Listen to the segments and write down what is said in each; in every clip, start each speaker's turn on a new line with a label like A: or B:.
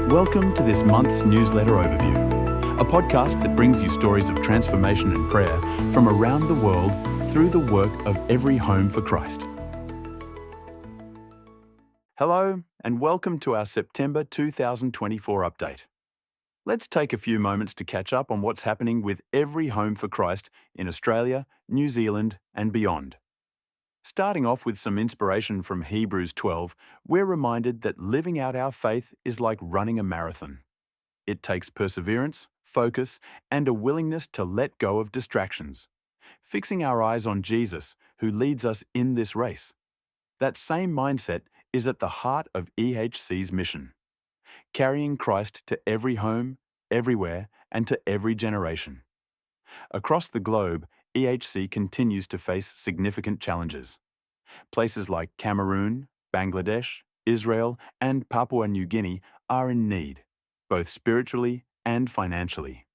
A: Welcome to this month's newsletter overview, a podcast that brings you stories of transformation and prayer from around the world through the work of every home for Christ. Hello, and welcome to our September 2024 update. Let's take a few moments to catch up on what's happening with every home for Christ in Australia, New Zealand, and beyond. Starting off with some inspiration from Hebrews 12, we're reminded that living out our faith is like running a marathon. It takes perseverance, focus, and a willingness to let go of distractions, fixing our eyes on Jesus, who leads us in this race. That same mindset is at the heart of EHC's mission, carrying Christ to every home, everywhere, and to every generation. Across the globe, EHC continues to face significant challenges. Places like Cameroon, Bangladesh, Israel, and Papua New Guinea are in need, both spiritually and financially.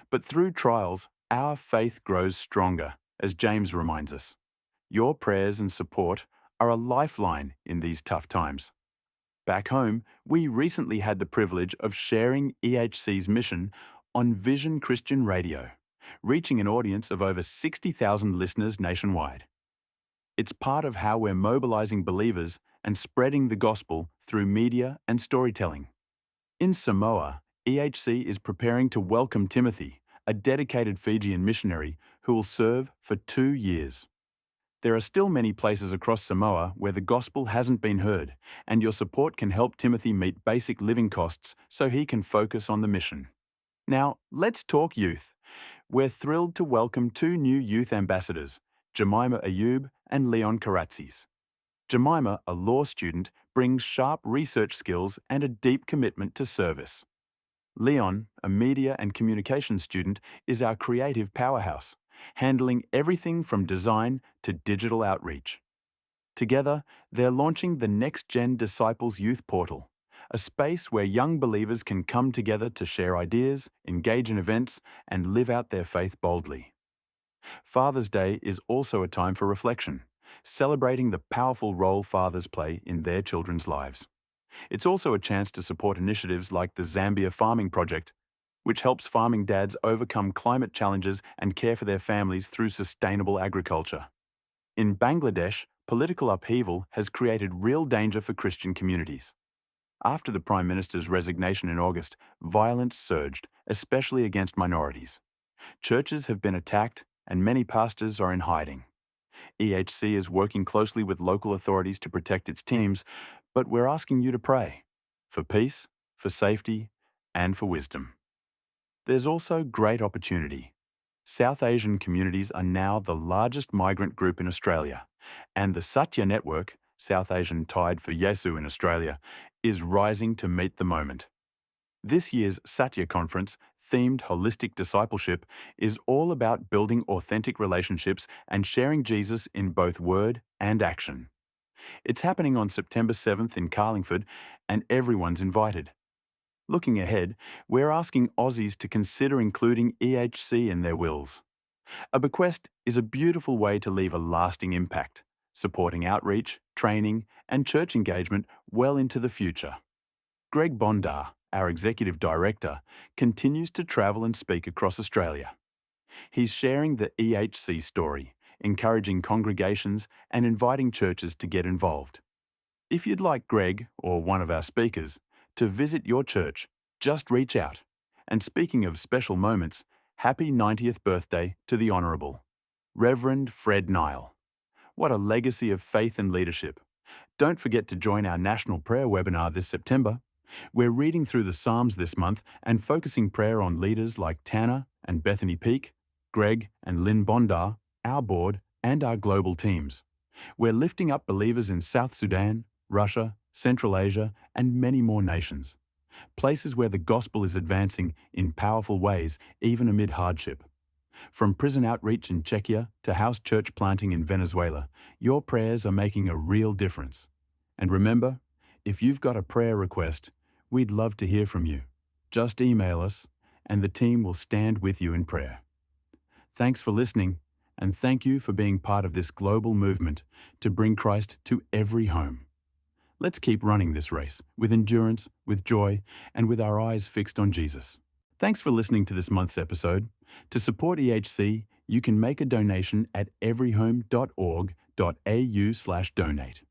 A: But through trials, our faith grows stronger, as James reminds us. Your prayers and support are a lifeline in these tough times. Back home, we recently had the privilege of sharing EHC's mission on Vision Christian Radio, reaching an audience of over 60,000 listeners nationwide. It's part of how we're mobilizing believers and spreading the gospel through media and storytelling. In Samoa, EHC is preparing to welcome Timothy, a dedicated Fijian missionary who will serve for 2 years. There are still many places across Samoa where the gospel hasn't been heard, and your support can help Timothy meet basic living costs so he can focus on the mission. Now, let's talk youth. We're thrilled to welcome 2 new youth ambassadors, Jemima Ayub and Leon Karatzis. Jemima, a law student, brings sharp research skills and a deep commitment to service. Leon, a media and communications student, is our creative powerhouse, handling everything from design to digital outreach. Together, they're launching the NextGen Disciples Youth Portal, a space where young believers can come together to share ideas, engage in events, and live out their faith boldly. Father's Day is also a time for reflection, celebrating the powerful role fathers play in their children's lives. It's also a chance to support initiatives like the Zambia Farming Project, which helps farming dads overcome climate challenges and care for their families through sustainable agriculture. In Bangladesh, political upheaval has created real danger for Christian communities. After the Prime Minister's resignation in August, violence surged, especially against minorities. Churches have been attacked, and many pastors are in hiding. EHC is working closely with local authorities to protect its teams, but we're asking you to pray for peace, for safety, and for wisdom. There's also great opportunity. South Asian communities are now the largest migrant group in Australia, and the Satya Network, South Asian Tide for Yesu in Australia, is rising to meet the moment. This year's Satya conference, themed Holistic Discipleship, is all about building authentic relationships and sharing Jesus in both word and action. It's happening on September 7th in Carlingford, and everyone's invited. Looking ahead, we're asking Aussies to consider including EHC in their wills. A bequest is a beautiful way to leave a lasting impact, supporting outreach, training, and church engagement well into the future. Greg Bondar, our Executive Director, continues to travel and speak across Australia. He's sharing the EHC story, encouraging congregations and inviting churches to get involved. If you'd like Greg, or one of our speakers, to visit your church, just reach out. And speaking of special moments, happy 90th birthday to the Honourable Reverend Fred Nile. What a legacy of faith and leadership. Don't forget to join our National Prayer webinar this September. We're reading through the Psalms this month and focusing prayer on leaders like Tanner and Bethany Peake, Greg and Lynn Bondar, our board, and our global teams. We're lifting up believers in South Sudan, Russia, Central Asia, and many more nations. Places where the gospel is advancing in powerful ways, even amid hardship. From prison outreach in Czechia to house church planting in Venezuela, your prayers are making a real difference. And remember, if you've got a prayer request, we'd love to hear from you. Just email us, and the team will stand with you in prayer. Thanks for listening, and thank you for being part of this global movement to bring Christ to every home. Let's keep running this race with endurance, with joy, and with our eyes fixed on Jesus. Thanks for listening to this month's episode. To support EHC, you can make a donation at everyhome.org.au/donate.